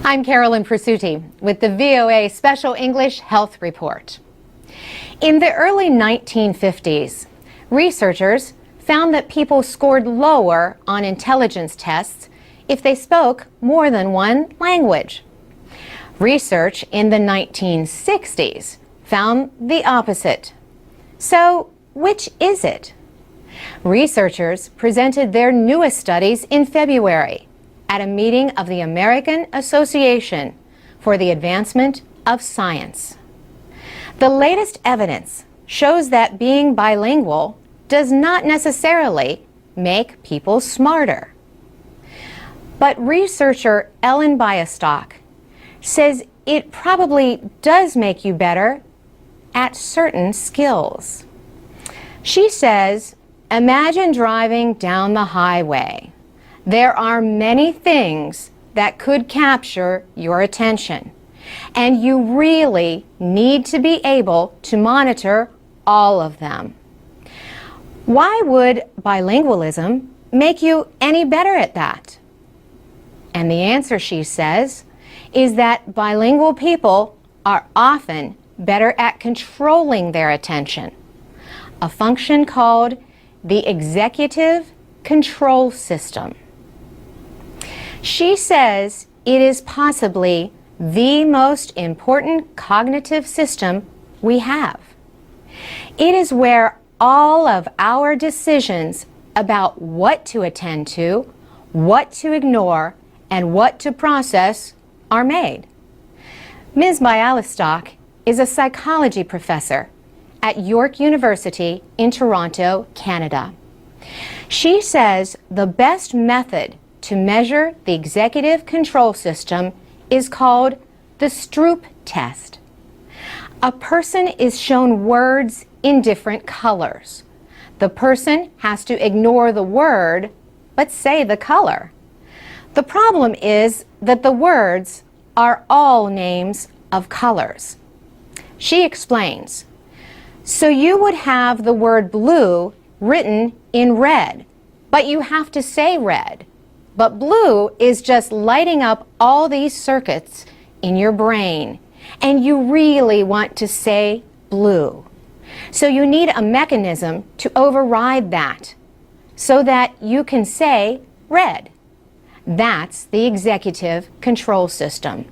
I'm Carolyn Prasuti with the VOA Special English Health Report. In the early 1950s, researchers found that people scored lower on intelligence tests if they spoke more than one language. Research in the 1960s found the opposite. So, which is it? Researchers presented their newest studies in February at a meeting of the American Association for the Advancement of Science. The latest evidence shows that being bilingual does not necessarily make people smarter. But researcher Ellen Biastock says it probably does make you better at certain skills. She says, imagine driving down the highway. There are many things that could capture your attention, and you really need to be able to monitor all of them. Why would bilingualism make you any better at that? And the answer, she says, is that bilingual people are often better at controlling their attention, a function called the executive control system. She says it is possibly the most important cognitive system we have. It is where all of our decisions about what to attend to, what to ignore, and what to process are made. Ms. Bialystock is a psychology professor at York University in Toronto, Canada. She says the best method to measure the executive control system is called the Stroop test. A person is shown words in different colors. The person has to ignore the word but say the color. The problem is that the words are all names of colors. She explains, so you would have the word blue written in red, but you have to say red. But blue is just lighting up all these circuits in your brain, and you really want to say blue. So you need a mechanism to override that so that you can say red. That's the executive control system.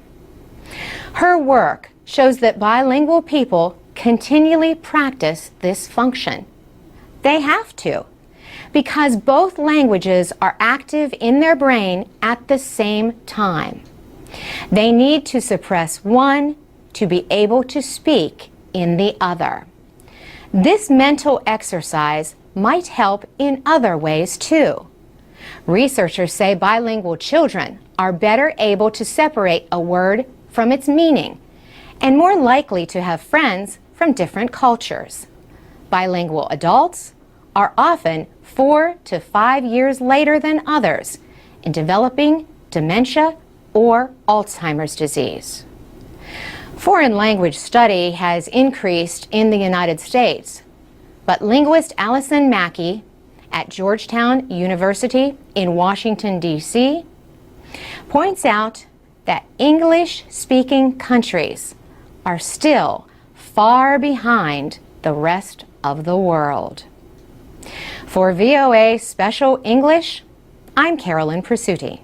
Her work shows that bilingual people continually practice this function. They have to, because both languages are active in their brain at the same time. They need to suppress one to be able to speak in the other. This mental exercise might help in other ways too. Researchers say bilingual children are better able to separate a word from its meaning and more likely to have friends from different cultures. Bilingual adults are often 4 to 5 years later than others in developing dementia or Alzheimer's disease. Foreign language study has increased in the United States, but linguist Allison Mackey at Georgetown University in Washington, D.C., points out that English-speaking countries are still far behind the rest of the world. For VOA Special English, I'm Carolyn Prasuti.